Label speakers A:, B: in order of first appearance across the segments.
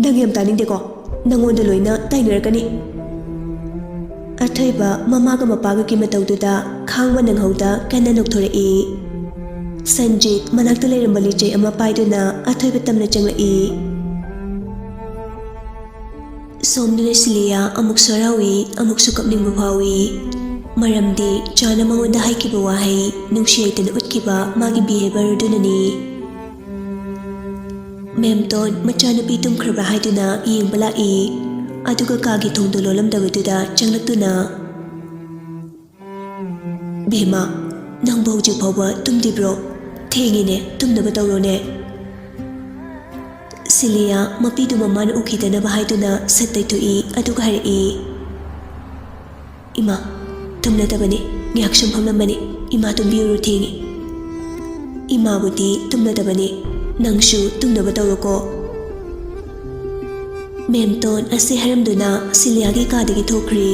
A: ꯅꯪ ꯌꯥꯝ ꯇꯥꯅꯤꯡꯗꯦꯀꯣ ꯅꯪꯉꯣꯟꯗ ꯂꯣꯏꯅ ꯇꯥꯏꯅꯔꯛꯀꯅꯤ ꯑꯊꯣꯏꯕ ꯃꯃꯥꯒ ꯃꯄꯥꯒꯒꯤ ꯃꯇꯧꯗꯨꯗ ꯈꯥꯡꯕ ꯅꯪꯍꯧꯗ ꯀꯟꯅ ꯅꯣꯛꯊꯣꯔꯛꯏ ꯁꯟꯖꯤꯠ ꯃꯅꯥꯛꯇ ꯂꯩꯔꯝꯕ ꯂꯤꯆꯩ ꯑꯃ ꯄꯥꯏꯗꯨꯅ ꯑꯊꯣꯏꯕ ꯇꯝꯅ ꯆꯪꯂꯛꯏ ꯁꯣꯝꯗꯅ ꯁꯤꯂꯤꯌꯥ ꯑꯃꯨꯛꯁꯨ ꯍꯔꯥꯎꯏ ꯑꯃꯨꯛꯁꯨ ꯀꯞꯅꯤꯡꯕ ꯐꯥꯎꯏ ꯃꯔꯝꯗꯤ ꯆꯥꯅ ꯃꯉꯣꯟꯗ ꯍꯥꯏꯈꯤꯕ ꯋꯥꯍꯩ ꯅꯨꯡꯁꯤ ꯂꯩꯇꯅ ꯎꯠꯈꯤꯕ ꯃꯥꯒꯤ ꯕꯤꯍꯦꯕꯤꯌꯔ ꯑꯗꯨꯅꯅꯤ ꯃꯦꯝꯇꯣꯟ ꯃꯆꯥꯅꯨꯄꯤ ꯇꯨꯝꯈ꯭ꯔꯕ꯭ꯔꯥ ꯍꯥꯏꯗꯨꯅ ꯌꯦꯡꯕ ꯂꯥꯛꯏ ꯑꯗꯨꯒ ꯀꯥꯒꯤ ꯊꯣꯡꯗꯣ ꯂꯣꯜꯂꯝꯗꯕꯗꯨꯗ ꯆꯪꯂꯛꯇꯨꯅ ꯚꯦꯃꯥ ꯅꯪꯕꯨ ꯍꯧꯖꯤꯛ ꯐꯥꯎꯕ ꯇꯨꯝꯗ꯭ꯔꯤꯕ꯭ꯔꯣ ꯊꯦꯡꯉꯤꯅꯦ ꯇꯨꯝꯅꯕ ꯇꯧꯔꯣꯅꯦ ꯁꯤꯂꯤꯌꯥ ꯃꯄꯤꯗꯨ ꯃꯃꯥꯅ ꯎꯈꯤꯗꯅꯕ ꯍꯥꯏꯗꯨꯅ ꯁꯠ ꯇꯩꯊꯣꯛꯏ ꯑꯗꯨꯒ ꯍꯥꯏꯔꯛꯏ ꯏꯃꯥ ꯇꯨꯝꯅꯗꯕꯅꯤ ꯉꯥꯏꯍꯥꯛ ꯁꯨꯝ ꯐꯝꯂꯝꯕꯅꯤ ꯏꯃꯥ ꯇꯨꯝꯕꯤꯔꯨꯔꯣ ꯊꯦꯡꯉꯤ ꯏꯃꯥꯕꯨꯗꯤ ꯇꯨꯝꯅꯗꯕꯅꯤ ꯅꯪꯁꯨ ꯇꯨꯝꯅꯕ ꯇꯧꯔꯣꯀꯣ ꯃꯦꯝꯇꯣꯟ ꯑꯁꯤ ꯍꯥꯏꯔꯝꯗꯨꯅ ꯁꯤꯂꯤꯌꯥꯒꯤ ꯀꯥꯗꯒꯤ ꯊꯣꯛꯈ꯭ꯔꯤ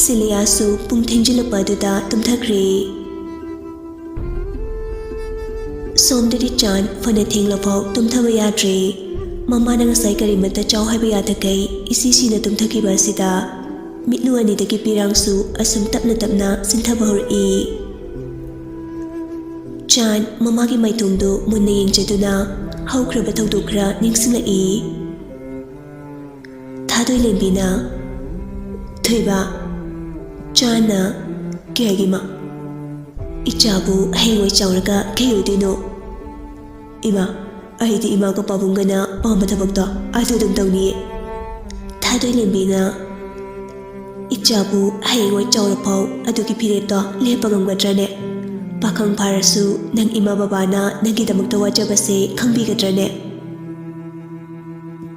A: ꯁꯤꯂꯤꯌꯥꯁꯨ ꯄꯨꯡ ꯊꯦꯡꯖꯤꯜꯂꯛꯄ ꯑꯗꯨꯗ ꯇꯨꯝꯊꯈ꯭ꯔꯤ ꯁꯣꯝꯗꯗꯤ ꯆꯥꯟ ꯐꯅ ꯊꯦꯡꯂꯐꯥꯎ ꯇꯨꯝꯊꯕ ꯌꯥꯗ꯭ꯔꯦ ꯃꯃꯥꯅ ꯉꯁꯥꯏ ꯀꯔꯤꯃꯠꯇ ꯆꯥꯎ ꯍꯥꯏꯕ ꯌꯥꯗꯈꯩ ꯏꯁꯤꯁꯤꯅ ꯇꯨꯝꯊꯈꯤꯕ ꯑꯁꯤꯗ ꯃꯤꯠꯂꯨ ꯑꯅꯤꯗꯒꯤ ꯄꯤꯔꯥꯡꯁꯨ ꯑꯁꯨꯝ ꯇꯞꯅ ꯇꯞꯅ ꯆꯤꯟꯊꯕ ꯍꯧꯔꯛꯏ ꯆꯥꯟ ꯃꯃꯥꯒꯤ ꯃꯥꯏꯊꯣꯡꯗꯨ ꯃꯨꯟꯅ ꯌꯦꯡꯖꯗꯨꯅ ꯍꯧꯈ꯭ꯔꯕ ꯊꯧꯗꯣꯛ ꯈꯔ ꯅꯤꯡꯁꯤꯡꯂꯛꯏ ꯊꯥꯗꯣꯏꯂꯦꯝꯕꯤꯅ ꯊꯣꯏꯕ ꯆꯥꯟꯅ ꯀꯩꯒꯤꯃ ꯏꯆꯥꯕꯨ ꯍꯌꯦꯡꯋꯥꯏ ꯆꯥꯎꯔꯒ ꯀꯩ ꯑꯣꯏꯗꯣꯏꯅꯣ ꯏꯃꯥ ꯑꯩꯗꯤ ꯏꯃꯥꯒ ꯄꯥꯕꯨꯡꯒꯅ ꯄꯥꯝꯕ ꯊꯕꯛꯇꯣ ꯑꯗꯨ ꯑꯗꯨꯝ ꯇꯧꯅꯤꯌꯦ ꯊꯥꯗꯣꯏꯂꯦꯝꯕꯤꯅ ꯏꯆꯥꯕꯨ ꯍꯌꯦꯡꯋꯥꯏ ꯆꯥꯎꯔꯐꯥꯎ ꯑꯗꯨꯒꯤ ꯐꯤꯔꯦꯞꯇꯣ ꯂꯦꯞꯄ ꯉꯝꯒꯗ꯭ꯔꯅꯦ ꯄꯥꯈꯪ ꯐꯥꯔꯁꯨ ꯅꯪ ꯏꯃꯥ ꯕꯕꯥꯅ ꯅꯪꯒꯤꯗꯃꯛꯇ ꯋꯥꯖꯕꯁꯦ ꯈꯪꯕꯤꯒꯗ꯭ꯔꯅꯦ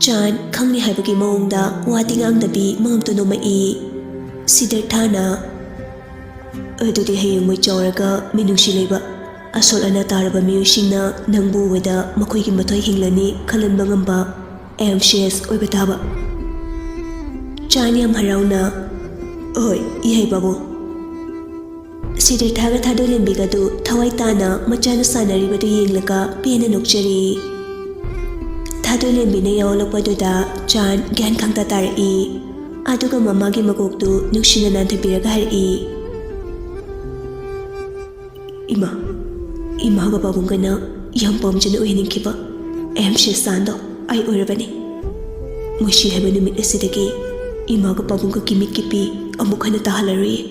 A: ꯆꯥꯟ ꯈꯪꯅꯤ ꯍꯥꯏꯕꯒꯤ ꯃꯑꯣꯡꯗ ꯋꯥꯗꯤ ꯉꯥꯡꯗꯕꯤ ꯃꯉꯝꯇ ꯅꯣꯝꯃꯛꯏ ꯁꯤꯗꯔꯊꯥꯅ ꯑꯗꯨꯗꯤ ꯍꯌꯦꯡꯋꯥꯏ ꯆꯥꯎꯔꯒ ꯃꯤꯅꯨꯡꯁꯤ ꯂꯩꯕ ꯑꯁꯣꯜ ꯑꯅꯥ ꯇꯥꯔꯕ ꯃꯤꯑꯣꯏꯁꯤꯡꯅ ꯅꯪꯕꯨ ꯎꯕꯗ ꯃꯈꯣꯏꯒꯤ ꯃꯊꯣꯏ ꯍꯤꯡꯂꯅꯤ ꯈꯜꯍꯟꯕ ꯉꯝꯕ ꯑꯦꯝꯁꯤꯌꯁ ꯑꯣꯏꯕ ꯇꯥꯕ ꯆꯥꯟ ꯌꯥꯝ ꯍꯔꯥꯎꯅ ꯍꯣꯏ ꯏꯍꯩ ꯕꯥꯕꯨ ꯁꯤꯗꯔꯊꯥꯒ ꯊꯥꯗꯣꯏꯂꯦꯝꯕꯤꯒꯗꯨ ꯊꯋꯥꯏ ꯇꯥꯅ ꯃꯆꯥꯅ ꯁꯥꯟꯅꯔꯤꯕꯗꯨ ꯌꯦꯡꯂꯒ ꯄꯦꯟꯅ ꯅꯣꯛꯆꯔꯤ ꯊꯥꯗꯣꯏꯂꯦꯝꯕꯤꯅ ꯌꯥꯎꯂꯛꯄꯗꯨꯗ ꯆꯥꯟ ꯒ꯭ꯌꯥꯟ ꯈꯪꯇꯥ ꯇꯥꯔꯛꯏ ꯑꯗꯨꯒ ꯃꯃꯥꯒꯤ ꯃꯀꯣꯛꯇꯨ ꯅꯨꯡꯁꯤꯅ ꯅꯥꯟꯊꯕꯤꯔꯒ ꯍꯥꯏꯔꯛꯏ ꯏꯃꯥꯒ ꯄꯥꯕꯨꯡꯒꯅ ꯌꯥꯝ ꯄꯥꯝꯖꯅ ꯑꯣꯏꯍꯟꯅꯤꯡꯈꯤꯕ ꯑꯦꯝꯁꯤꯌꯁ ꯆꯥꯟꯗꯣ ꯑꯩ ꯑꯣꯏꯔꯕꯅꯤ ꯉꯁꯤ ꯍꯥꯏꯕ ꯅꯨꯃꯤꯠ ꯑꯁꯤꯗꯒꯤ ꯏꯃꯥꯒ ꯄꯥꯕꯨꯡꯒꯒꯤ ꯃꯤꯠꯀꯤ ꯄꯤ ꯑꯃꯨꯛ ꯍꯟꯅ ꯇꯥꯍꯜꯂꯔꯣꯏꯌꯦ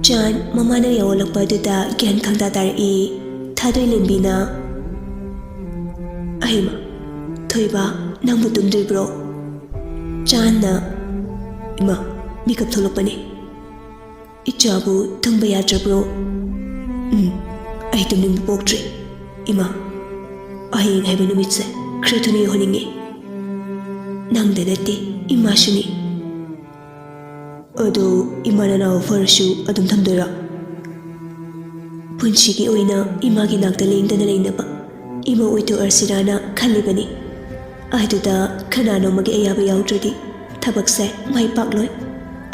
A: ꯆꯥꯟ ꯃꯃꯥꯅ ꯌꯥꯎꯂꯛꯄ ꯑꯗꯨꯗ ꯒ꯭ꯌꯥꯟ ꯈꯪꯇꯥ ꯇꯥꯔꯛꯏ ꯊꯥꯗꯣꯏꯂꯦꯝꯕꯤꯅ ꯑꯍꯩꯃ ꯊꯣꯏꯕ ꯅꯪꯕꯨ ꯇꯨꯝꯗ꯭ꯔꯤꯕ꯭ꯔꯣ ꯆꯥꯟꯅ ꯏꯃꯥ ꯃꯤꯀꯞ ꯊꯣꯛꯂꯛꯄꯅꯤ ꯏꯆꯥꯕꯨ ꯇꯨꯝꯕ ꯌꯥꯗ꯭ꯔꯕ꯭ꯔꯣ ꯑꯩ ꯇꯨꯝꯅꯤꯡꯕ ꯄꯣꯛꯇ꯭ꯔꯤ ꯏꯃꯥ ꯍꯌꯦꯡ ꯍꯥꯏꯕ ꯅꯨꯃꯤꯠꯁꯦ ꯈꯔ ꯊꯨꯅ ꯌꯧꯍꯟꯅꯤꯡꯉꯤ ꯅꯪꯗ ꯅꯠꯇꯦ ꯏꯃꯥꯁꯨꯅꯤ ꯑꯗꯣ ꯏꯃꯥꯅ ꯅꯥꯕ ꯐꯔꯁꯨ ꯑꯗꯨꯝ ꯊꯝꯗꯣꯏꯔꯥ ꯄꯨꯟꯁꯤꯒꯤ ꯑꯣꯏꯅ ꯏꯃꯥꯒꯤ ꯅꯥꯛꯇ ꯂꯦꯡꯗꯅ ꯂꯩꯅꯕ ꯏꯃꯥ ꯑꯣꯏꯊꯣꯛꯑꯁꯤꯔꯥꯅ ꯈꯜꯂꯤꯕꯅꯤ ꯑꯗꯨꯗ ꯀꯅꯥꯅꯣꯃꯒꯤ ꯑꯌꯥꯕ ꯌꯥꯎꯗ꯭ꯔꯗꯤ ꯊꯕꯛꯁꯦ ꯃꯥꯏ ꯄꯥꯛꯂꯣꯏ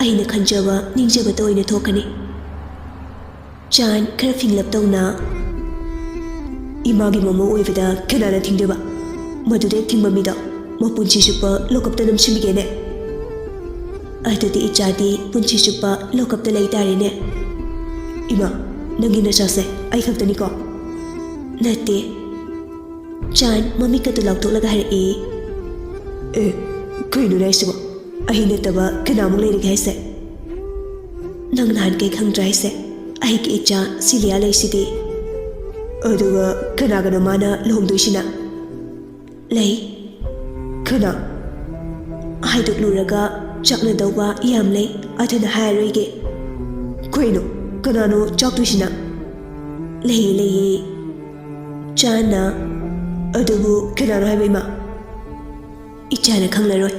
A: ꯑꯩꯅ ꯈꯟꯖꯕ ꯅꯤꯡꯖꯕꯇ ꯑꯣꯏꯅ ꯊꯣꯛꯀꯅꯤ ꯆꯥꯟ ꯈꯔ ꯐꯤꯡꯂꯞ ꯇꯧꯅ ꯏꯃꯥꯒꯤ ꯃꯃꯧ ꯑꯣꯏꯕꯗ ꯀꯅꯥꯅ ꯊꯤꯡꯗꯣꯏꯕ ꯃꯗꯨꯗ ꯊꯤꯡꯕ ꯃꯤꯗꯣ ꯃꯄꯨꯟꯁꯤ ꯆꯨꯞꯄ ꯂꯣꯀꯞꯇ ꯅꯝꯁꯤꯟꯕꯤꯒꯦꯅꯦ ꯑꯗꯨꯗꯤ ꯏꯆꯥꯗꯤ ꯄꯨꯟꯁꯤ ꯆꯨꯞꯄ ꯂꯣꯀꯞꯇ ꯂꯩ ꯇꯥꯔꯦꯅꯦ ꯏꯃꯥ ꯅꯪꯒꯤ ꯅꯆꯥꯁꯦ ꯑꯩ ꯈꯛꯇꯅꯤꯀꯣ ꯅꯠꯇꯦ ꯆꯥꯟ ꯃꯃꯤꯠꯀꯗꯨ ꯂꯥꯎꯊꯣꯛꯂꯒ ꯍꯥꯏꯔꯛꯏ ꯀꯩꯅꯣꯅꯦ ꯍꯥꯏꯁꯤꯕꯣ ꯑꯩ ꯅꯠꯇꯕ ꯀꯅꯥꯃꯨꯛ ꯂꯩꯔꯤꯒꯦ ꯍꯥꯏꯁꯦ ꯅꯪ ꯅꯍꯥꯟꯈꯩ ꯈꯪꯗ꯭ꯔꯥ ꯍꯥꯏꯁꯦ ꯑꯩꯒꯤ ꯏꯆꯥ ꯁꯤꯂꯤꯌꯥ ꯂꯩꯁꯤꯗꯤ ꯑꯗꯨꯒ ꯀꯅꯥꯒꯅꯣ ꯃꯥꯅ ꯂꯨꯍꯣꯡꯗꯣꯏꯁꯤꯅ ꯂꯩ ꯀꯅꯥ ꯍꯥꯏꯗꯣꯛꯂꯨꯔꯒ ꯆꯥꯛꯅꯗꯧꯕ ꯌꯥꯝ ꯂꯩ ꯑꯗꯨꯅ ꯍꯥꯏꯔꯔꯣꯏꯒꯦ ꯀꯩꯅꯣ ꯀꯅꯥꯅꯣ ꯆꯥꯛꯇꯣꯏꯁꯤꯅ ꯂꯩꯌꯦ ꯆꯥꯟꯅ ꯑꯗꯨꯕꯨ ꯀꯅꯥꯅꯣ ꯍꯥꯏꯕ ꯏꯃꯥ ꯏꯆꯥꯅ ꯈꯪꯂꯔꯣꯏ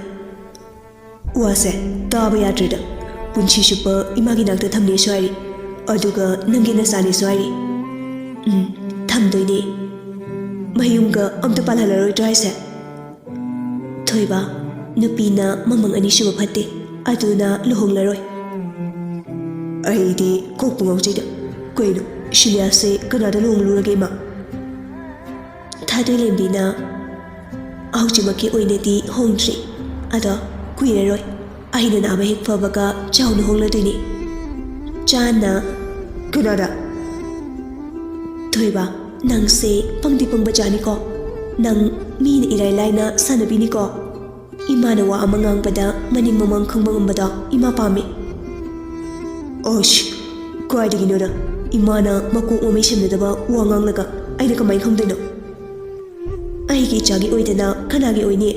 A: ꯋꯥꯁꯦ ꯇꯥꯕ ꯌꯥꯗ꯭ꯔꯦꯗ ꯄꯨꯟꯁꯤ ꯆꯨꯞꯄ ꯏꯃꯥꯒꯤ ꯅꯥꯛꯇ ꯊꯝꯅꯦꯁꯨ ꯍꯥꯏꯔꯤ ꯑꯗꯨꯒ ꯅꯪꯒꯤ ꯅꯆꯥꯅꯦꯁꯨ ꯍꯥꯏꯔꯤ ꯊꯝꯗꯣꯏꯅꯦ ꯃꯌꯨꯝꯒ ꯑꯝꯇ ꯄꯥꯜꯍꯜꯂꯔꯣꯏꯗ꯭ꯔꯥ ꯍꯥꯏꯁꯦ ꯊꯣꯏꯕ ꯅꯨꯄꯤꯅ ꯃꯃꯪ ꯑꯅꯤ ꯁꯨꯕ ꯐꯠꯇꯦ ꯑꯗꯨꯅ ꯂꯨꯍꯣꯡꯂꯔꯣꯏ ꯑꯩꯗꯤ ꯀꯣꯛꯄꯨ ꯉꯥꯎꯖꯩꯗ ꯀꯩꯅꯣ ꯁꯤꯂꯤꯌꯥꯁꯦ ꯀꯅꯥꯗ ꯂꯨꯍꯣꯡꯂꯨꯔꯒꯦ ꯏꯃꯥ ꯊꯥꯗꯣꯏꯂꯦꯝꯕꯤꯅ ꯍꯧꯖꯤꯛꯃꯛꯀꯤ ꯑꯣꯏꯅꯗꯤ ꯍꯣꯡꯗ꯭ꯔꯤ ꯑꯗꯣ ꯀꯨꯏꯔꯔꯣꯏ ꯑꯩꯅ ꯅꯥꯕ ꯍꯦꯛ ꯐꯕꯒ ꯆꯥꯎꯅ ꯍꯣꯡꯂꯗꯣꯏꯅꯤ ꯆꯥꯟꯅ ꯀꯅꯥꯗ ꯊꯣꯏꯕ ꯅꯪꯁꯦ ꯄꯪꯗꯤ ꯄꯪꯕꯖꯥꯠꯅꯤꯀꯣ ꯅꯪ ꯃꯤꯅ ꯏꯔꯥꯏ ꯂꯥꯏꯅ ꯁꯥꯟꯅꯕꯤꯅꯤꯀꯣ ꯏꯃꯥꯅ ꯋꯥ ꯑꯃ ꯉꯥꯡꯕꯗ ꯃꯅꯤꯡ ꯃꯃꯥꯡ ꯈꯪꯕ ꯉꯝꯕꯗꯣ ꯏꯃꯥ ꯄꯥꯝꯃꯤ ꯑꯣꯁ ꯀꯥꯏꯗꯒꯤꯅꯣꯗ ꯏꯃꯥꯅ ꯃꯀꯣꯛ ꯃꯃꯩ ꯁꯦꯝꯅꯗꯕ ꯋꯥ ꯉꯥꯡꯂꯒ ꯑꯩꯅ ꯀꯃꯥꯏꯅ ꯈꯪꯗꯣꯏꯅꯣ ꯑꯩꯒꯤ ꯏꯆꯥꯒꯤ ꯑꯣꯏꯗꯅ ꯀꯅꯥꯒꯤ ꯑꯣꯏꯅꯤ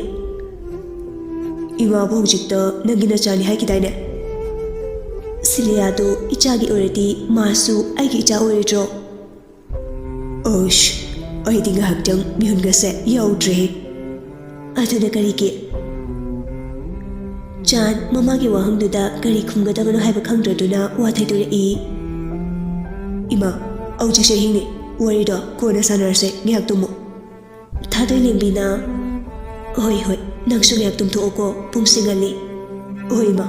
A: ꯏꯃꯥꯕꯨ ꯍꯧꯖꯤꯛꯇ ꯅꯪꯒꯤ ꯅꯆꯥꯅꯤ ꯍꯥꯏꯈꯤꯗꯥꯏꯅꯦ ꯁꯤꯂꯤꯌꯥꯗꯨ ꯏꯆꯥꯒꯤ ꯑꯣꯏꯔꯗꯤ ꯃꯥꯁꯨ ꯑꯩꯒꯤ ꯏꯆꯥ ꯑꯣꯏꯔꯣꯏꯗ꯭ꯔꯣ ꯑꯣꯁ ꯑꯩꯗꯤ ꯉꯥꯏꯍꯥꯛꯇꯪ ꯃꯤꯍꯨꯟꯒꯁꯦ ꯌꯥꯎꯗ꯭ꯔꯦꯍꯦ ꯑꯗꯨꯅ ꯀꯔꯤꯒꯤ ꯆꯥꯟ ꯃꯃꯥꯒꯤ ꯋꯥꯍꯪꯗꯨꯗ ꯀꯔꯤ ꯈꯨꯝꯒꯗꯕꯅꯣ ꯍꯥꯏꯕ ꯈꯪꯗ꯭ꯔꯗꯨꯅ ꯋꯥ ꯊꯩꯗꯣꯔꯛꯏ ꯏꯃꯥ ꯍꯧꯖꯤꯛꯁꯦ ꯍꯤꯡꯅꯤ ꯋꯥꯔꯤꯗꯣ ꯀꯣꯟꯅ ꯁꯥꯟꯅꯔꯁꯦ ꯉꯥꯏꯍꯥꯛ ꯇꯨꯝꯃꯨ ꯊꯥꯗꯣꯏꯂꯦꯝꯕꯤꯅ ꯍꯣꯏ ꯍꯣꯏ ꯅꯪꯁꯨ ꯉꯥꯏꯍꯥꯛ ꯇꯨꯝꯊꯣꯛꯑꯣꯀꯣ ꯄꯨꯡꯁꯤ ꯉꯜꯂꯤ ꯍꯣꯏ ꯏꯃꯥ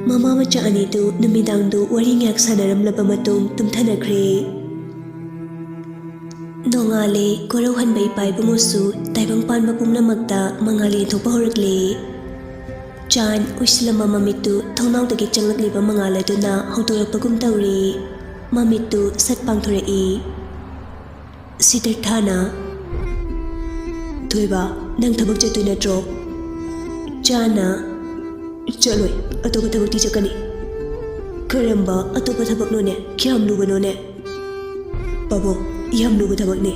A: ꯃꯃꯥ ꯃꯆꯥ ꯑꯅꯤꯗꯨ ꯅꯨꯃꯤꯗꯥꯡꯗꯨ ꯋꯥꯔꯤ ꯉꯥꯏꯍꯥꯛ ꯁꯥꯟꯅꯔꯝꯂꯕ ꯃꯇꯨꯡ ꯇꯨꯝꯊꯅꯈ꯭ꯔꯦ ꯅꯣꯡꯉꯥꯜꯂꯦ ꯀꯣꯔꯧꯍꯟꯕ ꯏꯄꯥ ꯏꯕꯨꯡꯉꯣꯁꯨ ꯇꯥꯏꯕꯪ ꯄꯥꯟꯕ ꯄꯨꯝꯅꯃꯛꯇ ꯃꯉꯥꯜ ꯌꯦꯟꯊꯣꯛꯄ ꯍꯧꯔꯛꯂꯦ ꯆꯥꯟ ꯎꯏꯁꯤꯜꯂꯝꯕ ꯃꯃꯤꯠꯇꯨ ꯊꯣꯡꯅꯥꯎꯗꯒꯤ ꯆꯪꯂꯛꯂꯤꯕ ꯃꯉꯥꯜ ꯑꯗꯨꯅ ꯍꯧꯗꯣꯔꯛꯄꯒꯨꯝ ꯇꯧꯔꯤ ꯃꯃꯤꯠꯇꯨ ꯁꯠ ꯄꯥꯡꯊꯣꯔꯛꯏ ꯁꯤꯗꯔꯊꯥꯅ ꯊꯣꯏꯕ ꯅꯪ ꯊꯕꯛ ꯆꯠꯇꯣꯏ ꯅꯠꯇ꯭ꯔꯣ ꯆꯥꯅ ꯆꯠꯂꯣꯏ ꯑꯇꯣꯞꯄ ꯊꯕꯛꯇꯤ ꯆꯠꯀꯅꯤ ꯀꯔꯝꯕ ꯑꯇꯣꯞꯄ ꯊꯕꯛꯅꯣꯅꯦ ꯀꯌꯥꯝ ꯂꯨꯕꯅꯣꯅꯦ ꯄꯥꯕꯨꯡ ꯌꯥꯝ ꯂꯨꯕ ꯊꯕꯛꯅꯤ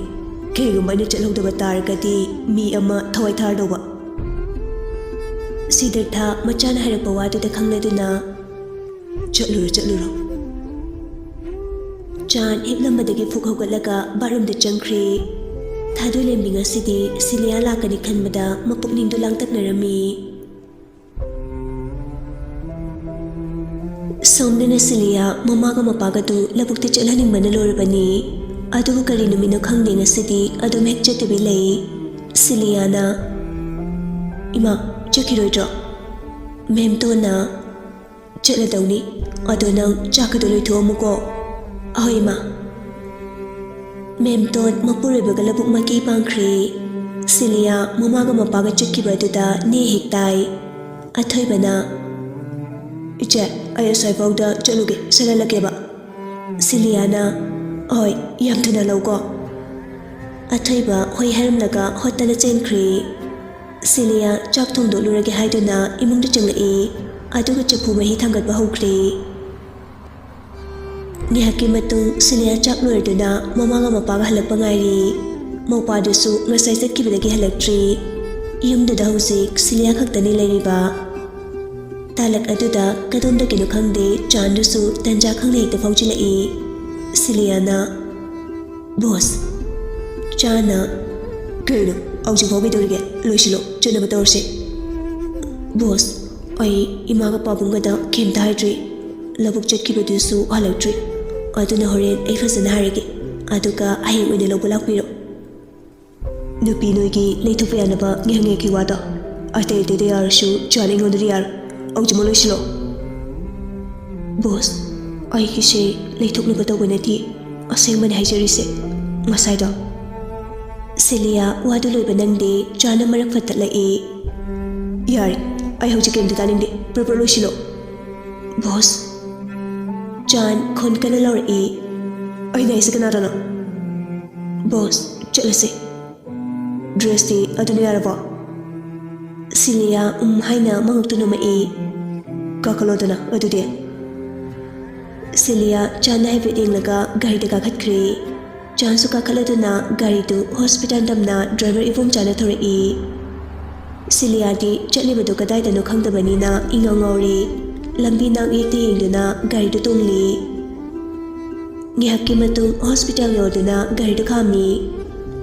A: ꯀꯩꯒꯨꯝꯕ ꯑꯩꯅ ꯆꯠꯍꯧꯗꯕ ꯇꯥꯔꯒꯗꯤ ꯃꯤ ꯑꯃ ꯊꯋꯥꯏ ꯊꯥꯔꯗꯧꯕ ꯁꯤꯗꯔꯊꯥ ꯃꯆꯥꯅ ꯍꯥꯏꯔꯛꯄ ꯋꯥꯗꯨꯗ ꯈꯪꯂꯗꯨꯅ ꯆꯠꯂꯨꯔꯣ ꯆꯥꯟ ꯍꯤꯞꯂꯝꯕꯗꯒꯤ ꯐꯨꯛ ꯍꯧꯒꯠꯂꯒ ꯕꯥꯠꯔꯨꯝꯗ ꯆꯪꯈ꯭ꯔꯦ ꯊꯥꯗꯣꯏꯂꯦꯝꯕꯤ ꯉꯁꯤꯗꯤ ꯁꯤꯂꯤꯌꯥ ꯂꯥꯛꯀꯅꯤ ꯈꯟꯕꯗ ꯃꯄꯨꯛꯅꯤꯡꯗꯨ ꯂꯥꯡꯇꯛꯅꯔꯝꯃꯤ ꯁꯣꯝꯗꯅ ꯁꯤꯂꯤꯌꯥ ꯃꯃꯥꯒ ꯃꯄꯥꯒꯗꯨ ꯂꯧꯕꯨꯛꯇ ꯆꯠꯍꯟꯅꯤꯡꯕꯅ ꯂꯣꯏꯔꯕꯅꯤ ꯑꯗꯨꯕꯨ ꯀꯔꯤ ꯅꯨꯃꯤꯠꯅꯣ ꯈꯪꯗꯦ ꯉꯁꯤꯗꯤ ꯑꯗꯨꯝ ꯍꯦꯛ ꯆꯠꯇꯕꯤ ꯂꯩ ꯁꯤꯂꯤꯌꯥꯅ ꯏꯃꯥ ꯆꯠꯈꯤꯔꯣꯏꯗ꯭ꯔꯣ ꯃꯦꯝꯇꯣꯟꯅ ꯆꯠꯂꯗꯧꯅꯤ ꯑꯗꯣ ꯅꯪ ꯆꯥꯛꯀꯗꯣ ꯂꯣꯏꯊꯣꯛꯑꯝꯃꯨꯀꯣ ꯑꯍꯣꯏ ꯏꯃꯥ ꯃꯦꯝꯇꯣꯟ ꯃꯄꯨꯔꯣꯏꯕꯒ ꯂꯧꯕꯨꯛ ꯃꯥꯏꯀꯩ ꯄꯥꯡꯈ꯭ꯔꯦ ꯁꯤꯂꯤꯌꯥ ꯃꯃꯥꯒ ꯃꯄꯥꯒ ꯆꯠꯈꯤꯕ ꯑꯗꯨꯗ ꯅꯦ ꯍꯦꯛ ꯇꯥꯏ ꯑꯊꯣꯏꯕꯅ ꯏꯆꯦ ꯑꯩ ꯑꯁ꯭ꯋꯥꯏꯐꯥꯎꯗ ꯆꯠꯂꯨꯒꯦ ꯁꯜꯍꯜꯂꯛꯀꯦꯕ ꯁꯤꯂꯤꯌꯥꯅ ꯍꯣꯏ ꯌꯥꯝ ꯊꯨꯅ ꯂꯧꯀꯣ ꯑꯊꯣꯏꯕ ꯍꯣꯏ ꯍꯥꯏꯔꯝꯂꯒ ꯍꯣꯠꯇꯅ ꯆꯦꯟꯈ꯭ꯔꯦ ꯁꯤꯂꯤꯌꯥ ꯆꯥꯛ ꯊꯣꯡꯗꯣꯛꯂꯨꯔꯒꯦ ꯍꯥꯏꯗꯨꯅ ꯏꯃꯨꯡꯗ ꯆꯪꯂꯛꯏ ꯑꯗꯨꯒ ꯆꯐꯨ ꯃꯍꯤ ꯊꯥꯡꯒꯠꯄ ꯍꯧꯈ꯭ꯔꯦ ꯉꯥꯏꯍꯥꯛꯀꯤ ꯃꯇꯨꯡ ꯁꯤꯂꯤꯌꯥ ꯆꯥꯛ ꯂꯣꯏꯔꯗꯨꯅ ꯃꯃꯥꯒ ꯃꯄꯥꯒ ꯍꯜꯂꯛꯄ ꯉꯥꯏꯔꯤ ꯃꯧꯄꯥꯗꯨꯁꯨ ꯉꯁꯥꯏ ꯆꯠꯈꯤꯕꯗꯒꯤ ꯍꯜꯂꯛꯇ꯭ꯔꯤ ꯌꯨꯝꯗꯨꯗ ꯍꯧꯖꯤꯛ ꯁꯤꯂꯤꯌꯥ ꯈꯛꯇꯅꯤ ꯂꯩꯔꯤꯕ ꯇꯥꯂꯛ ꯑꯗꯨꯗ ꯀꯗꯣꯝꯗꯒꯤꯅꯣ ꯈꯪꯗꯦ ꯆꯥꯟꯗꯨꯁꯨ ꯇꯟꯖꯥ ꯈꯪꯅ ꯍꯦꯛꯇ ꯐꯥꯎꯖꯤꯜꯂꯛꯏ ꯁꯤꯂꯤꯌꯥꯅ ꯕꯣꯁ ꯆꯥꯅ ꯀꯩꯅꯣ ꯍꯧꯖꯤꯛꯐꯥꯎ ꯀꯩꯗꯧꯔꯤꯒꯦ ꯂꯣꯏꯁꯤꯜꯂꯣ ꯆꯠꯅꯕ ꯇꯧꯔꯁꯤ ꯕꯣꯁ ꯑꯩ ꯏꯃꯥꯒ ꯄꯥꯕꯨꯡꯒꯗ ꯀꯩꯝꯇ ꯍꯥꯏꯗ꯭ꯔꯤ ꯂꯧꯕꯨꯛ ꯆꯠꯈꯤꯕꯗꯨꯁꯨ ꯍꯜꯂꯛꯇ꯭ꯔꯤ ꯑꯗꯨꯅ ꯍꯣꯔꯦꯟ ꯑꯩ ꯐꯖꯅ ꯍꯥꯏꯔꯒꯦ ꯑꯗꯨꯒ ꯍꯌꯦꯡ ꯑꯣꯏꯅ ꯂꯧꯕ ꯂꯥꯛꯄꯤꯔꯣ ꯅꯨꯄꯤ ꯅꯣꯏꯒꯤ ꯂꯩꯊꯣꯛꯄ ꯌꯥꯅꯕ ꯉꯥꯏꯍꯥꯛꯀꯤ ꯋꯥꯗꯣ ꯑꯇꯩ ꯑꯇꯩꯗ ꯌꯥꯔꯁꯨ ꯆꯥꯅ ꯑꯩꯉꯣꯟꯗꯗꯤ ꯌꯥꯔꯣ ꯍꯧꯖꯤꯛꯃꯛ ꯂꯣꯏꯁꯤꯜꯂꯣ ꯕꯣꯁ ꯑꯩꯒꯤꯁꯦ ꯂꯩꯊꯣꯛꯅꯕ ꯇꯧꯕ ꯅꯠꯇꯦ ꯑꯁꯦꯡꯕꯅꯤ ꯍꯥꯏꯖꯔꯤꯁꯦ ꯉꯁꯥꯏꯗꯣ ꯁꯤꯂꯤꯌꯥ ꯋꯥꯗꯨ ꯂꯣꯏꯕ ꯅꯪꯗꯦ ꯆꯥꯅ ꯃꯔꯛ ꯐꯠꯇꯠꯂꯛꯏ ꯌꯥꯔꯦ ꯑꯩ ꯍꯧꯖꯤꯛ ꯀꯩꯝꯇ ꯇꯥꯅꯤꯡꯗꯦ ꯄ꯭ꯔꯣꯄꯔ ꯂꯣꯏꯁꯤꯜꯂꯣ ꯕꯣꯁ ꯆꯥꯟ ꯈꯣꯟ ꯀꯟꯅ ꯂꯧꯔꯛꯏ ꯑꯩꯅ ꯑꯩꯁꯦ ꯀꯅꯥꯗꯅꯣ ꯕꯣꯁ ꯆꯠꯂꯁꯤ ꯗ꯭ꯔꯦꯁꯇꯤ ꯑꯗꯨꯅ ꯌꯥꯔꯕꯣ ꯁꯤꯂꯤꯌꯥ ꯍꯥꯏꯅ ꯃꯉꯛꯇꯨ ꯅꯣꯝꯃꯛꯏ ꯀꯥꯈꯠꯂꯣꯗꯅ ꯑꯗꯨꯗꯤ ꯁꯤꯂꯤꯌꯥ ꯆꯥꯟꯅ ꯍꯥꯏꯐꯦꯠ ꯌꯦꯡꯂꯒ ꯒꯥꯔꯤꯗ ꯀꯥꯈꯠꯈ꯭ꯔꯦ ꯆꯥꯟꯁꯨ ꯀꯥꯈꯠꯂꯗꯨꯅ ꯒꯥꯔꯤꯗꯨ ꯍꯣꯁꯄꯤꯇꯥꯜ ꯇꯝꯅ ꯗ꯭ꯔꯥꯏꯚꯔ ꯏꯕꯣꯝꯆꯥꯅ ꯊꯧꯔꯛꯏ ꯁꯤꯂꯤꯌꯥꯗꯤ ꯆꯠꯂꯤꯕꯗꯨ ꯀꯗꯥꯏꯗꯅꯣ ꯈꯪꯗꯕꯅꯤꯅ ꯏꯉꯥꯎ ꯉꯥꯎꯔꯤ ꯂꯝꯕꯤ ꯅꯥꯛ ꯌꯦꯛꯇ ꯌꯦꯡꯗꯨꯅ ꯒꯥꯔꯤꯗꯨ ꯇꯣꯡꯂꯤ ꯉꯥꯏꯍꯥꯛꯀꯤ ꯃꯇꯨꯡ ꯍꯣꯁꯄꯤꯇꯥꯜ ꯌꯧꯗꯨꯅ ꯒꯥꯔꯤꯗꯨ ꯈꯥꯝꯃꯤ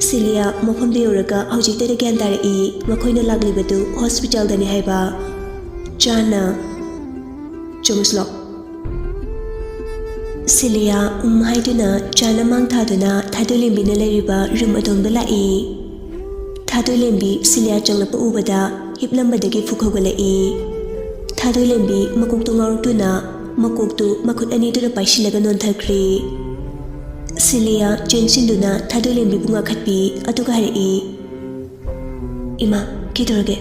A: ꯁꯤꯂꯤꯌꯥ ꯃꯐꯝꯗ ꯌꯧꯔꯒ ꯍꯧꯖꯤꯛꯇꯗ ꯒ꯭ꯌꯥꯟ ꯇꯥꯔꯛꯏ ꯃꯈꯣꯏꯅ ꯂꯥꯛꯂꯤꯕꯗꯨ ꯍꯣꯁꯄꯤꯇꯥꯜꯗꯅꯤ ꯍꯥꯏꯕ ꯆꯥꯟꯅ ꯆꯪꯉꯨꯁꯤ ꯂꯥꯎ ꯁꯤꯂꯤꯌꯥ ꯍꯥꯏꯗꯨꯅ ꯆꯥꯟꯅ ꯃꯥꯡ ꯊꯥꯗꯨꯅ ꯊꯥꯗꯣꯏꯂꯦꯝꯕꯤꯅ ꯂꯩꯔꯤꯕ ꯔꯨꯝ ꯑꯗꯣꯝꯗ ꯂꯥꯛꯏ ꯊꯥꯗꯣꯏꯂꯦꯝꯕꯤ ꯁꯤꯂꯤꯌꯥ ꯆꯪꯂꯛꯄ ꯎꯕꯗ ꯍꯤꯞꯂꯝꯕꯗꯒꯤ ꯐꯨꯛ ꯍꯧꯒꯠꯂꯛꯏ ꯊꯥꯗꯣꯏꯂꯦꯝꯕꯤ ꯃꯀꯣꯛꯇꯨ ꯉꯥꯎꯔꯛꯇꯨꯅ ꯃꯀꯣꯛꯇꯨ ꯃꯈꯨꯠ ꯑꯅꯤꯗꯨꯅ ꯄꯥꯏꯁꯤꯜꯂꯒ ꯅꯣꯟꯊꯈ꯭ꯔꯦ Silia chensinduna thadoilembi bunga khatpi aduga hari ima kidorge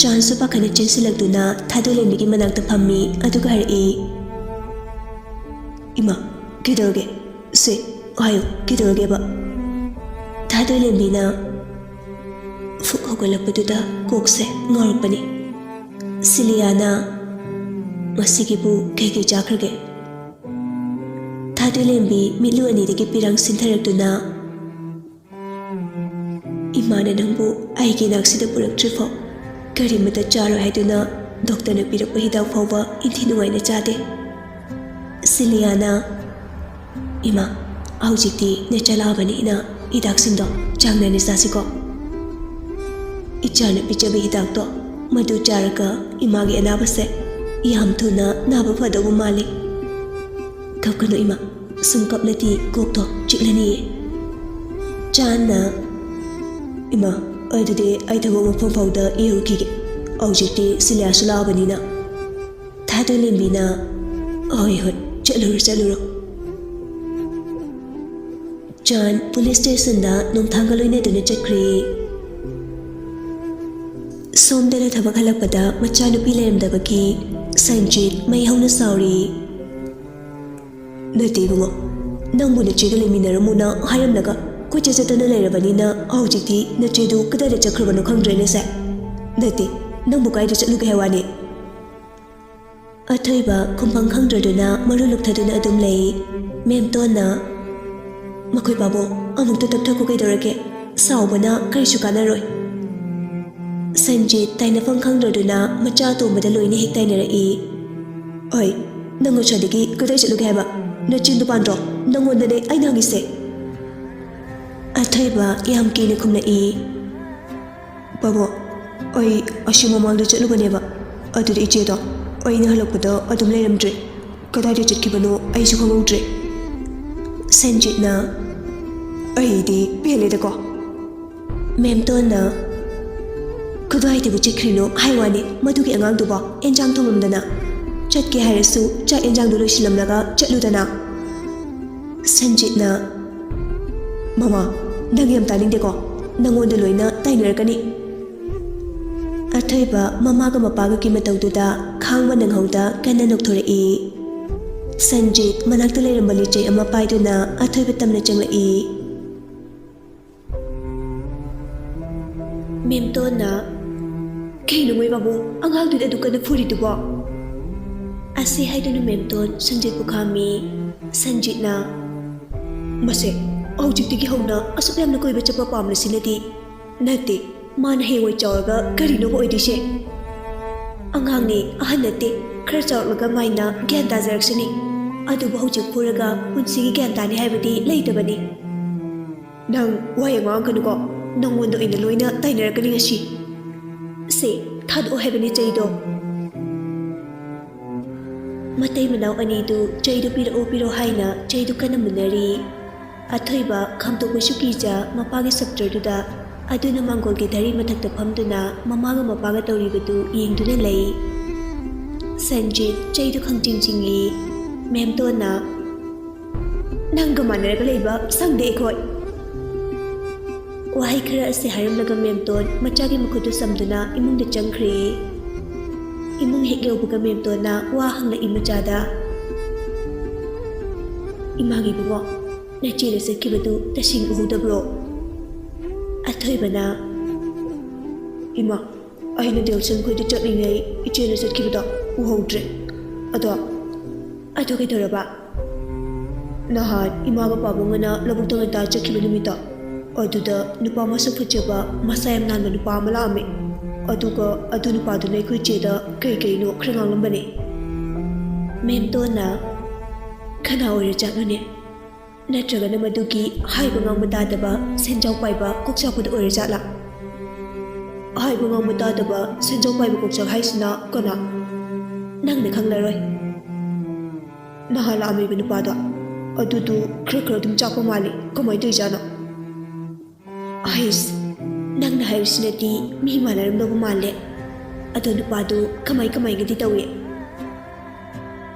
A: Jansu pakhana chensilakduna thadoilembi gi manakta phammi aduga hari ima kidorge se ayo kidorge ba thadoilembi na fuk hogalappaduda kokse ngorpani Siliana masigibu keke jakrage Thadoilembi mitlu anidagi pirang sintharakduna Imana nangbu aigi naksida puraktrifo karimata charo haiduna doctor na pirakpa hidak fawba inthi nuwaina chade Siliana ima aujikti nechalabani ina hidak sindo changna ni sasiko Ichana pichabi hidak to madu charaka imagi anabase yam thuna naba fadabu mali kapkano ima sum kaplati kokto chiklani Chana ima aidade aidabo mafam fawda irukige aujikti Silia sulabanina Thadoilembina oi hot chaluro Chan police station da nongthangaloine dune chakri Somdala thabak halakpada machanupi leremdabaki Sanjit mai hauna sauri Nati bungo nangbu na chega leminaramuna haramnaga koicha chatana lerabani aujikti na chedu kadada chakrabano khangdrene se Nati nangbu kaida chatluga hewani Athoiba kumpang khangdraduna maru lukthaduna adum lei memtona makoi babo amukta tapthako kaidorake saubana karisu kanaroi Sanjit tainafang khangdraduna macha tombada loine hektainara Oi nango chadigi kadai chatluga heba na chindu pandro nangondane aina hangise Athoiba yam kine khumna Babo oi ashima mangdu chatlubaneba aduda ichedo oina halakpada adum leiramdre kadai de chatkibano aisu khangudre Sanjit na aidi peleda ko memtona kadai de buchekrino haiwani madugi angang duba enjang thomamdana chatke hairasu cha enjang du loisilamnaga chatludana Sanjit na Mama nangyam taning deko nangonda loina tainarakani Athoiba mamaga mapaga ki matawduda khangba nanghauda kana nokthorei Sanjit manakta leirambali chei ama paiduna Athoiba tamna changlai Memtona kaino moi babu anghangduda dukana furi dubo Asi haiduna memton Sanjit bukhami Sanjit na Mase aujikti hauna asuk yamna koiba chapa pamna sinati nate mana hewai chawraga karino bo oidise anghangni ahanate khara chawraga maina gyan tajaraksani adubu hojik puraga punsigi gyan tani haibadi leitabani nang wayang kanuko nangondo ina loina tainarakani ngasi se thado haibani chaido matai manau anidu chaidu piro haina chaidu kana munari Athoiba khamtokwa sukija mapagi sectorduda aduna mangolgi dari mathakta phamduna mamaga mapaga tawribadu yengduna lei Sanjit chaidu khangchingjingi memtona nangga manaraga leiba sangde ekhoi wahai khara ase haramlaga memton machagi makhudu samduna imungda changkhre imung hek yaubuga memtona wa hangla imachada imagi bugo Nachira sakibadu tasing uhudabro Athoibana Ima aina delson khoida chatlingai ichena satkibada uhodre ado kaidoraba Nahan imaga pabungana labukta ta chakhiba numita aduda nupa masuk phachaba masayam nanba nupa malame aduga adu nupa du nei khoicheda kai no khrangang lambane memtona khana ore chatune Natragana madugi haiba ngangba tadaba senjaw paiba kokchapud oirjala haiba ngangba tadaba senjaw paiba kokchak haisina kana nangna khanglaroi nahala ami binupada adudu khra dum chapa mali kamai doijana ais nangna haisinati mi manaram dobu male adu nupadu kamai gidi tawi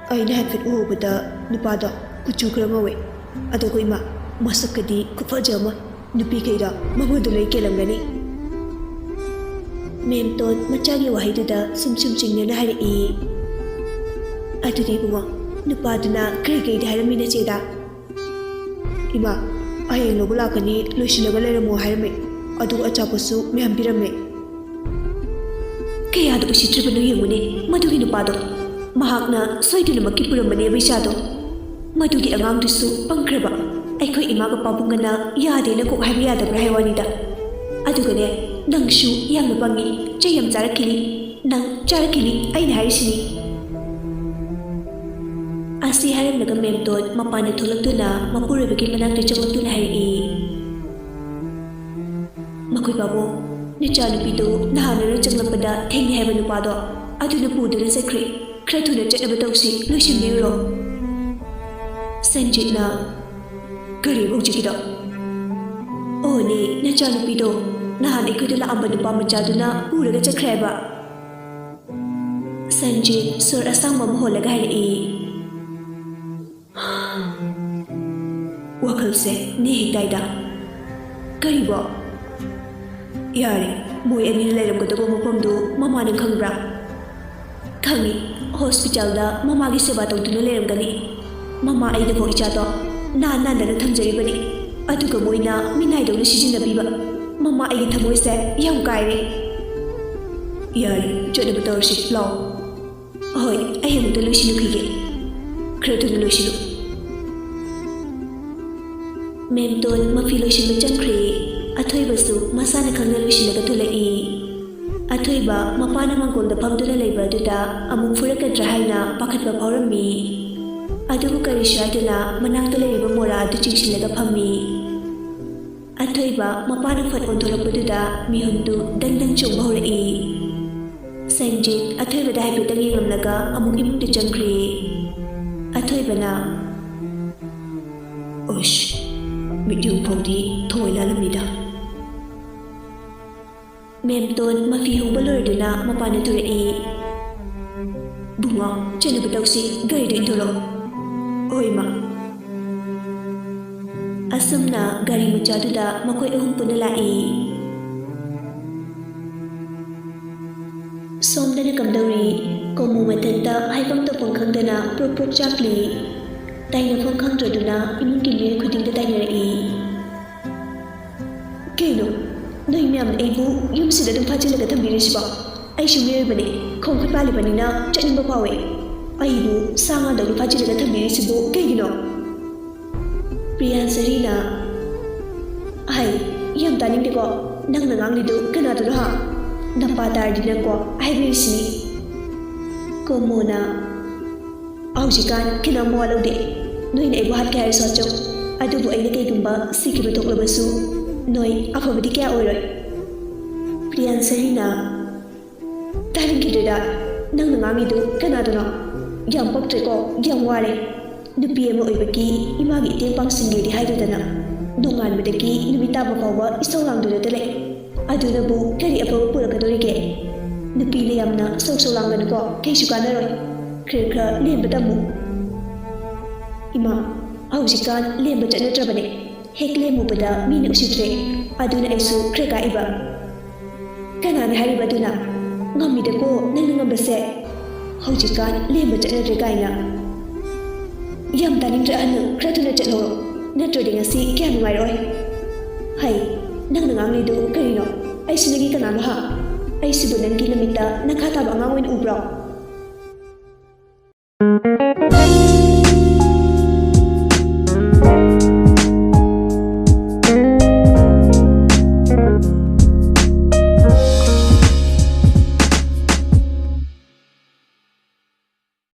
A: aina hafit ubada nupada kuchu khra ngawe ꯑꯗꯨꯒ ꯏꯃꯥ ꯃꯁꯛꯀꯗꯤ ꯈꯨꯐꯖ ꯑꯃ ꯅꯨꯄꯤꯈꯩꯗ ꯃꯉꯣꯟꯗ ꯂꯣꯏ ꯀꯦꯜꯂꯝꯒꯅꯤ ꯃꯦꯝꯇꯣꯟ ꯃꯆꯥꯒꯤ ꯋꯥꯍꯩꯗꯨꯗ ꯁꯨꯝ ꯆꯤꯡꯅꯅ ꯍꯥꯏꯔꯛꯏ ꯑꯗꯨꯗꯤ ꯏꯕꯨꯡꯉꯣ ꯅꯨꯄꯥꯗꯨꯅ ꯀꯔꯤ ꯍꯥꯏꯔꯝꯃꯤ ꯅꯆꯦꯗ ꯏꯃꯥ ꯍꯌꯦꯡ ꯂꯧꯕ ꯂꯥꯛꯀꯅꯤ ꯂꯣꯏꯁꯤꯜꯂꯒ ꯂꯩꯔꯝꯃꯣ ꯍꯥꯏꯔꯝꯃꯦ ꯑꯗꯨꯒ ꯑꯆꯥꯄꯣꯠꯁꯨ ꯃꯌꯥꯝ ꯄꯤꯔꯝꯃꯦ ꯀꯌꯥꯗ ꯎꯁꯤꯠꯇ꯭ꯔꯤꯕꯅꯣ ꯌꯦꯡꯉꯨꯅꯦ ꯃꯗꯨꯒꯤ ꯅꯨꯄꯥꯗꯣ ꯃꯍꯥꯛꯅ ꯁꯣꯏꯗꯅꯃꯛꯀꯤ ꯄꯨꯔꯝꯕꯅꯦꯕ ꯏꯆꯥꯗꯣ ꯃꯗꯨꯒꯤ ꯑꯉꯥꯡꯗꯨꯁꯨ ꯄꯪꯈ꯭ꯔꯕ ꯑꯩꯈꯣꯏ ꯏꯃꯥꯒ ꯄꯥꯕꯨꯡꯒꯅ ꯌꯥꯗꯦꯅ ꯀꯣꯛ ꯍꯥꯏꯕ ꯌꯥꯗꯕ꯭ꯔꯥ ꯍꯥꯏ ꯋꯥꯅꯤꯗ ꯑꯗꯨꯒꯅꯦ ꯅꯪꯁꯨ ꯌꯥꯝꯅ ꯄꯪꯉꯤ ꯆꯩ ꯌꯥꯝ ꯆꯥꯔꯛꯈꯤꯅꯤ ꯅꯪ ꯆꯥꯔꯛꯈꯤꯅꯤ ꯑꯩꯅ ꯍꯥꯏꯔꯤꯁꯤꯅꯤ ꯑꯁꯤ ꯍꯥꯏꯔꯝꯂꯒ ꯃꯦꯝꯇꯣꯟ ꯃꯄꯥꯟꯗ ꯊꯣꯛꯂꯛꯇꯨꯅ ꯃꯄꯨꯔꯣꯏꯕꯒꯤ ꯃꯅꯥꯛꯇ ꯆꯪꯂꯛꯇꯨꯅ ꯍꯥꯏꯔꯛꯏ ꯃꯈꯣꯏ ꯄꯥꯕꯨꯡ ꯅꯆꯥꯅꯨꯄꯤꯗꯨ ꯅꯍꯥꯟꯅ ꯆꯪꯂꯛꯄꯗ ꯊꯦꯡꯅꯩ ꯍꯥꯏꯕ ꯅꯨꯄꯥꯗꯣ ꯑꯗꯨꯅ ꯄꯨꯗꯨꯅ ꯆꯠꯈ꯭ꯔꯦ ꯈꯔ ꯊꯨꯅ ꯆꯠꯅꯕ ꯇꯧꯁꯤ ꯂꯣꯏꯁꯤꯟꯕꯤꯔꯨꯔꯣ ꯁꯟꯖꯤꯠꯅ ꯀꯔꯤꯕ ꯍꯧꯖꯤꯛꯀꯤꯗꯣ ꯑꯣꯅꯦ ꯅꯆꯥꯅꯨꯄꯤꯗꯣ ꯅꯍꯥꯟ ꯑꯩꯈꯣꯏꯗ ꯂꯥꯛꯑꯝꯕ ꯅꯨꯄꯥ ꯃꯆꯥꯗꯨꯅ ꯄꯨꯔꯒ ꯆꯠꯈ꯭ꯔꯦ ꯍꯥꯏꯕ ꯁꯟꯖꯤꯠ ꯁꯣꯔ ꯑꯁꯥꯡꯕ ꯑꯃ ꯍꯣꯜꯂꯒ ꯍꯥꯏꯔꯛꯏ ꯋꯥꯈꯜꯁꯦ ꯅꯦꯍꯦꯛꯇꯥꯏꯗ ꯀꯔꯤꯕꯣ ꯌꯥꯔꯦ ꯃꯣꯏ ꯑꯅꯤꯅ ꯂꯩꯔꯝꯒꯗꯕ ꯃꯐꯝꯗꯨ ꯃꯃꯥꯅ ꯈꯪꯕ꯭ꯔꯥ ꯈꯪꯉꯤ ꯍꯣꯁꯄꯤꯇꯥꯜꯗ ꯃꯃꯥꯒꯤ ꯁꯦꯕꯥ ꯇꯧꯗꯨꯅ ꯂꯩꯔꯝꯒꯅꯤ ꯃꯃꯥ ꯑꯩꯅꯐꯥꯎ ꯏꯆꯥꯗꯣ ꯅꯥꯟꯅ ꯊꯝꯖꯔꯤꯕꯅꯤ ꯑꯗꯨꯒ ꯃꯣꯏꯅ ꯃꯤꯅꯥꯏꯗꯧꯅ ꯁꯤꯖꯤꯟꯅꯕꯤꯕ ꯃꯃꯥ ꯑꯩꯒꯤ ꯊꯃꯣꯏꯁꯦ ꯌꯥꯝ ꯀꯥꯏꯔꯦ ꯌꯥꯔꯦ ꯆꯠꯅꯕ ꯇꯧꯔꯁꯤ ꯂꯥꯎ ꯍꯣꯏ ꯑꯩ ꯑꯃꯨꯛꯇ ꯂꯣꯏꯁꯤꯜꯂꯨꯈꯤꯒꯦ ꯈꯔ ꯊꯨꯅ ꯂꯣꯏꯁꯤꯜꯂꯨ ꯃꯦꯝꯇꯣꯟ ꯃꯐꯤ ꯂꯣꯏꯁꯤꯟꯕ ꯆꯪꯈ꯭ꯔꯦ ꯑꯊꯣꯏꯕꯁꯨ ꯃꯁꯥꯅ ꯈꯪꯅ ꯂꯣꯏꯁꯤꯜꯂꯒ ꯊꯣꯛꯂꯛꯏ ꯑꯊꯣꯏꯕ ꯃꯄꯥꯅ ꯃꯥꯡꯒꯣꯜꯗ ꯐꯝꯗꯨꯅ ꯂꯩꯕ ꯑꯗꯨꯗ ꯑꯃꯨꯛ ꯐꯨꯔꯛꯀꯗ꯭ꯔꯥ ꯍꯥꯏꯅ ꯄꯥꯈꯠꯄ ꯐꯥꯎꯔꯝꯃꯤ ꯑꯗꯨꯕꯨ ꯀꯔꯤꯁꯨ ꯍꯥꯏꯗꯅ ꯃꯅꯥꯛꯇ ꯂꯩꯔꯤꯕ ꯃꯣꯔꯥ ꯑꯗꯨ ꯆꯤꯡꯁꯤꯜꯂꯒ ꯐꯝꯃꯤ ꯑꯊꯣꯏꯕ ꯃꯄꯥꯅ ꯐꯠ ꯑꯣꯟꯊꯣꯔꯛꯄꯗꯨꯗ ꯃꯤꯍꯨꯟꯗꯨ ꯗꯪ ꯆꯣꯡꯕ ꯍꯧꯔꯛꯏ ꯁꯟꯖꯤꯠ ꯑꯊꯣꯏꯕꯗ ꯍꯥꯏꯐꯦꯠꯇꯪ ꯌꯦꯡꯂꯝꯂꯒ ꯑꯃꯨꯛ ꯏꯃꯨꯡꯗ ꯆꯪꯈ꯭ꯔꯦ ꯑꯊꯣꯏꯕꯅ ꯑꯣꯁ ꯃꯤꯠꯌꯨꯡ ꯐꯥꯎꯗꯤ ꯊꯣꯏ ꯂꯥꯜꯂꯝꯃꯤꯗ ꯃꯦꯝꯇꯣꯟ ꯃꯐꯤ ꯍꯣꯡꯕ ꯂꯣꯏꯔꯗꯨꯅ ꯃꯄꯥꯟꯗ ꯊꯣꯔꯛꯏ ꯕꯨꯡꯉꯣ ꯆꯠꯅꯕ ꯇꯧꯁꯤ ꯒꯥꯔꯤꯗ ꯏꯟꯊꯣꯔꯛꯑꯣ ꯍꯣꯏ ꯃꯥ ꯑꯁꯨꯝꯅ ꯒꯥꯔꯤ ꯃꯆꯥꯗꯨꯗ ꯃꯈꯣꯏ ꯑꯍꯨꯝ ꯄꯨꯟꯅ ꯂꯥꯛꯏ ꯁꯣꯝꯗꯅ ꯀꯝꯗꯧꯔꯤ ꯀꯣꯃꯨ ꯃꯊꯟꯇ ꯍꯥꯏꯐꯝ ꯇꯧꯐꯝ ꯈꯪꯗꯅ ꯄ꯭ꯔꯣꯛ ꯆꯥꯛꯂꯤ ꯇꯥꯏꯅꯐꯝ ꯈꯪꯗ꯭ꯔꯗꯨꯅ ꯏꯃꯨꯡꯒꯤ ꯃꯤꯑꯣꯏ ꯈꯨꯗꯤꯡꯗ ꯇꯥꯏꯅꯔꯛꯏ ꯀꯩꯅꯣ ꯅꯣꯏ ꯃꯌꯥꯝꯅ ꯑꯩꯕꯨ ꯌꯨꯝꯁꯤꯗ ꯑꯗꯨꯝ ꯐꯥꯖꯤꯜꯂꯒ ꯊꯝꯕꯤꯔꯤꯁꯤꯕꯣ ꯑꯩꯁꯨ ꯃꯤꯑꯣꯏꯕꯅꯤ ꯈꯣꯡ ꯈꯨꯠ ꯄꯥꯜꯂꯤꯕꯅꯤꯅ ꯆꯠꯅꯤꯡꯕ ꯐꯥꯎꯋꯦ ꯑꯩꯕꯨ ꯁꯥ ꯉꯥꯗꯧꯅ ꯐꯥꯖꯤꯜꯂꯒ ꯊꯝꯕꯤꯔꯤꯁꯤꯕꯨ ꯀꯩꯒꯤꯅꯣ ꯄ꯭ꯔꯤꯌꯥꯟꯁꯔꯤꯅ ꯍꯥꯏ ꯌꯥꯝ ꯇꯥꯅꯤꯡꯗꯦꯀꯣ ꯅꯪꯅ ꯉꯥꯡꯂꯤꯗꯨ ꯀꯅꯥꯗꯨꯅꯣ ꯍꯥ ꯅꯄꯥ ꯇꯥꯔꯗꯤ ꯅꯪꯀꯣ ꯍꯥꯏꯕꯤꯔꯤꯁꯤꯅꯤ ꯀꯣꯃꯣꯅ ꯍꯧꯖꯤꯛꯀꯥꯟ ꯈꯤꯅꯥ ꯃꯋꯥ ꯂꯧꯗꯦ ꯅꯣꯏꯅ ꯑꯩꯕꯨ ꯍꯥꯠꯀꯦ ꯍꯥꯏꯔꯁꯨ ꯍꯥꯠꯆꯧ ꯑꯗꯨꯕꯨ ꯑꯩꯅ ꯀꯩꯒꯨꯝꯕ ꯁꯤꯈꯤꯕ ꯊꯣꯛꯂꯕꯁꯨ ꯅꯣꯏ ꯑꯐꯕꯗꯤ ꯀꯌꯥ ꯑꯣꯏꯔꯣꯏ ꯄ꯭ꯔꯤꯌꯥꯟꯁꯔꯤꯅ ꯇꯥꯅꯤꯡꯈꯤꯗ꯭ꯔꯦꯗ ꯅꯪꯅ ꯉꯥꯡꯉꯤꯗꯨ ꯀꯅꯥꯗꯨꯅꯣ ꯌꯥꯝ ꯄꯛꯇ꯭ꯔꯦꯀꯣ ꯌꯥꯝ ꯋꯥꯔꯦ ꯅꯨꯄꯤ ꯑꯃ ꯑꯣꯏꯕꯒꯤ ꯏꯃꯥꯒꯤ ꯏꯇꯦꯡ ꯄꯥꯡꯁꯤꯟꯒꯦꯗꯤ ꯍꯥꯏꯗꯨꯗꯅ ꯅꯣꯡꯉꯥꯟꯕꯗꯒꯤ ꯅꯨꯃꯤꯠ ꯇꯥꯕ ꯐꯥꯎꯕ ꯏꯁꯧ ꯂꯥꯡꯗꯨꯅꯇ ꯂꯩ ꯑꯗꯨꯅꯕꯨ ꯀꯔꯤ ꯑꯐꯕ ꯄꯨꯔꯛꯀꯗꯣꯔꯤꯒꯦ ꯅꯨꯄꯤꯅ ꯌꯥꯝꯅ ꯁꯧ ꯂꯥꯡꯒꯅꯨꯀꯣ ꯀꯩꯁꯨ ꯀꯥꯟꯅꯔꯣꯏ ꯈꯔ ꯂꯦꯝꯕ ꯇꯝꯃꯨ ꯏꯃꯥ ꯍꯧꯖꯤꯛꯀꯥꯟ ꯂꯦꯝꯕ ꯆꯠꯅꯗ꯭ꯔꯕꯅꯦ ꯍꯦꯛ ꯂꯦꯝꯃꯨꯕꯗ ꯃꯤꯅ ꯎꯁꯤꯠꯇ꯭ꯔꯦ ꯑꯗꯨꯅ ꯑꯩꯁꯨ ꯈꯔ ꯀꯥꯏꯕ ꯀꯅꯥꯅ ꯍꯥꯏꯔꯤꯕ ꯑꯗꯨꯅ ꯉꯝꯃꯤꯗꯀꯣ ꯅꯪꯅ ꯉꯝꯕꯁꯦ ꯍꯧꯖꯤꯛꯀꯥन ꯂꯦꯝꯕ ꯆꯠꯅꯗ꯭ꯔꯦ ꯀꯥꯏꯅ ꯌꯥꯝ ꯇꯥꯅꯤꯡꯗ꯭ꯔꯦ ꯑꯍꯟ ꯈꯔ ꯊꯨꯅ ꯆꯠꯍꯧꯔꯣ ꯅꯠꯇ꯭ꯔꯗꯤ ꯉꯁꯤ ꯀꯌꯥ ꯅꯨꯡꯉꯥꯏꯔꯣꯏ ꯍꯩ ꯅꯪꯅ ꯉꯥꯡꯂꯤꯗꯨ ꯀꯔꯤꯅꯣ ꯑꯩꯁꯤ ꯅꯪꯒꯤ ꯀꯅꯥꯅꯣ ꯍꯥ ꯑꯩꯁꯤꯕꯨ ꯅꯪꯒꯤ ꯅꯨꯃꯤꯠꯇ ꯅꯈꯥ ꯇꯥꯕ ꯑꯉꯥꯡ ꯑꯣꯏꯅ ꯎꯕ꯭ꯔꯣ